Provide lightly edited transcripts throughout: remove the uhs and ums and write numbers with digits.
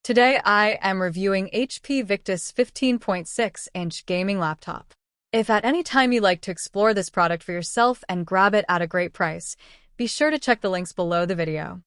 Today I am reviewing HP Victus 15.6-inch gaming laptop. If at any time you'd like to explore this product for yourself and grab it at a great price, be sure to check the links below the video.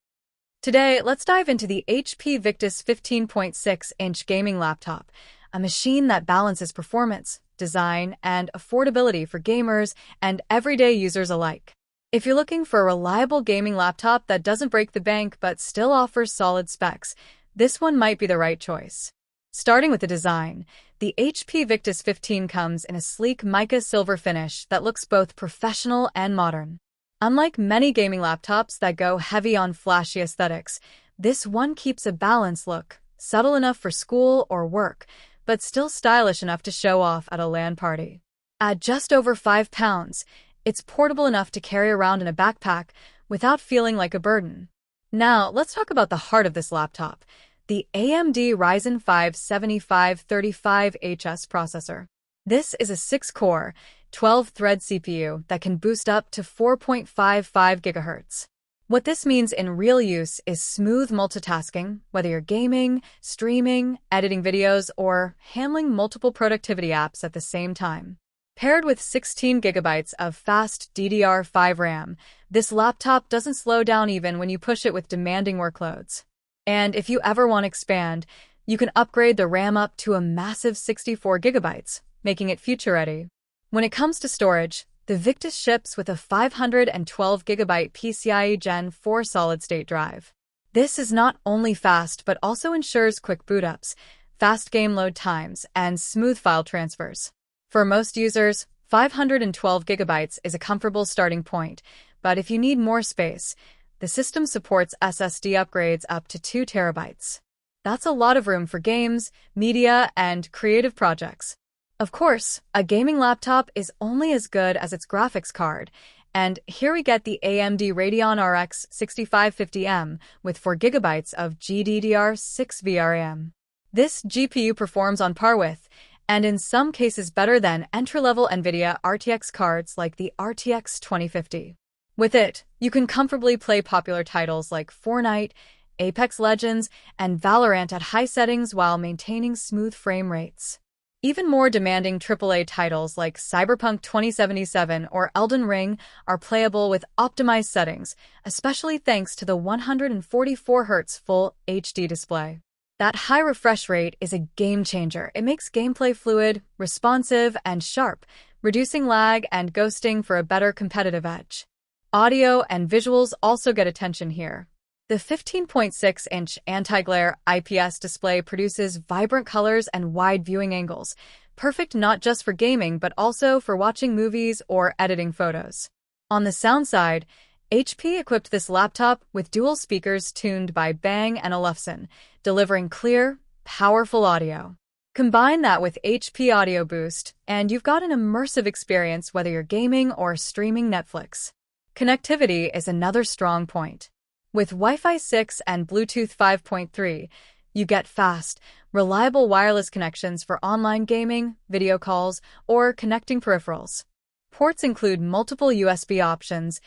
Today, let's dive into the HP Victus 15.6-inch gaming laptop, a machine that balances performance, design, and affordability for gamers and everyday users alike. If you're looking for a reliable gaming laptop that doesn't break the bank but still offers solid specs, this one might be the right choice. Starting with the design, the HP Victus 15 comes in a sleek mica silver finish that looks both professional and modern. Unlike many gaming laptops that go heavy on flashy aesthetics, this one keeps a balanced look, subtle enough for school or work, but still stylish enough to show off at a LAN party. At just over 5 pounds, it's portable enough to carry around in a backpack without feeling like a burden. Now, let's talk about the heart of this laptop, the AMD Ryzen 5 7535HS processor. This is a 6-core, 12-thread CPU that can boost up to 4.55 GHz. What this means in real use is smooth multitasking, whether you're gaming, streaming, editing videos, or handling multiple productivity apps at the same time. Paired with 16 GB of fast DDR5 RAM, this laptop doesn't slow down even when you push it with demanding workloads. And if you ever want to expand, you can upgrade the RAM up to a massive 64 GB, making it future-ready. When it comes to storage, the Victus ships with a 512 GB PCIe Gen 4 solid-state drive. This is not only fast but also ensures quick boot-ups, fast game load times, and smooth file transfers. For most users, 512 GB is a comfortable starting point, but if you need more space, the system supports SSD upgrades up to 2 TB. That's a lot of room for games, media, and creative projects. Of course, a gaming laptop is only as good as its graphics card, and here we get the AMD Radeon RX 6550M with 4 GB of GDDR6 VRAM. This GPU performs on par with, and in some cases better than, entry-level NVIDIA RTX cards like the RTX 2050. With it, you can comfortably play popular titles like Fortnite, Apex Legends, and Valorant at high settings while maintaining smooth frame rates. Even more demanding AAA titles like Cyberpunk 2077 or Elden Ring are playable with optimized settings, especially thanks to the 144Hz Full HD display. That high refresh rate is a game changer. It makes gameplay fluid, responsive, and sharp, reducing lag and ghosting for a better competitive edge. Audio and visuals also get attention here. The 15.6-inch anti-glare IPS display produces vibrant colors and wide viewing angles, perfect not just for gaming but also for watching movies or editing photos. On the sound side, HP equipped this laptop with dual speakers tuned by Bang & Olufsen, delivering clear, powerful audio. Combine that with HP Audio Boost, and you've got an immersive experience whether you're gaming or streaming Netflix. Connectivity is another strong point. With Wi-Fi 6 and Bluetooth 5.3, you get fast, reliable wireless connections for online gaming, video calls, or connecting peripherals. Ports include multiple USB options,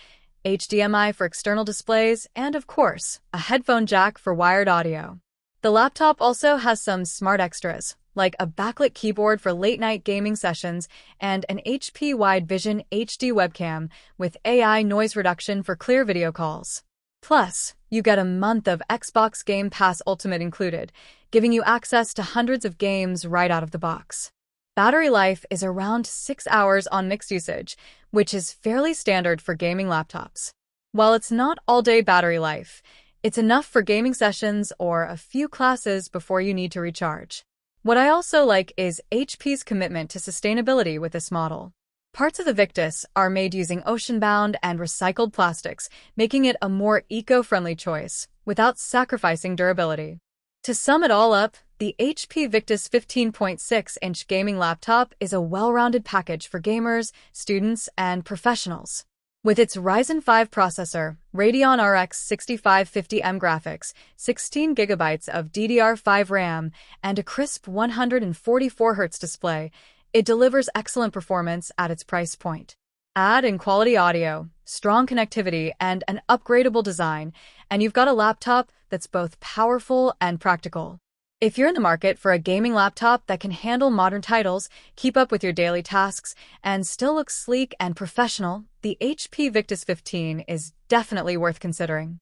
HDMI for external displays, and of course, a headphone jack for wired audio. The laptop also has some smart extras, like a backlit keyboard for late-night gaming sessions and an HP Wide Vision HD webcam with AI noise reduction for clear video calls. Plus, you get a month of Xbox Game Pass Ultimate included, giving you access to hundreds of games right out of the box. Battery life is around 6 hours on mixed usage, which is fairly standard for gaming laptops. While it's not all-day battery life, it's enough for gaming sessions or a few classes before you need to recharge. What I also like is HP's commitment to sustainability with this model. Parts of the Victus are made using ocean-bound and recycled plastics, making it a more eco-friendly choice, without sacrificing durability. To sum it all up, the HP Victus 15.6-inch gaming laptop is a well-rounded package for gamers, students, and professionals. With its Ryzen 5 processor, Radeon RX 6550M graphics, 16 GB of DDR5 RAM, and a crisp 144Hz display, it delivers excellent performance at its price point. Add in quality audio, strong connectivity, and an upgradable design, and you've got a laptop that's both powerful and practical. If you're in the market for a gaming laptop that can handle modern titles, keep up with your daily tasks, and still look sleek and professional, the HP Victus 15 is definitely worth considering.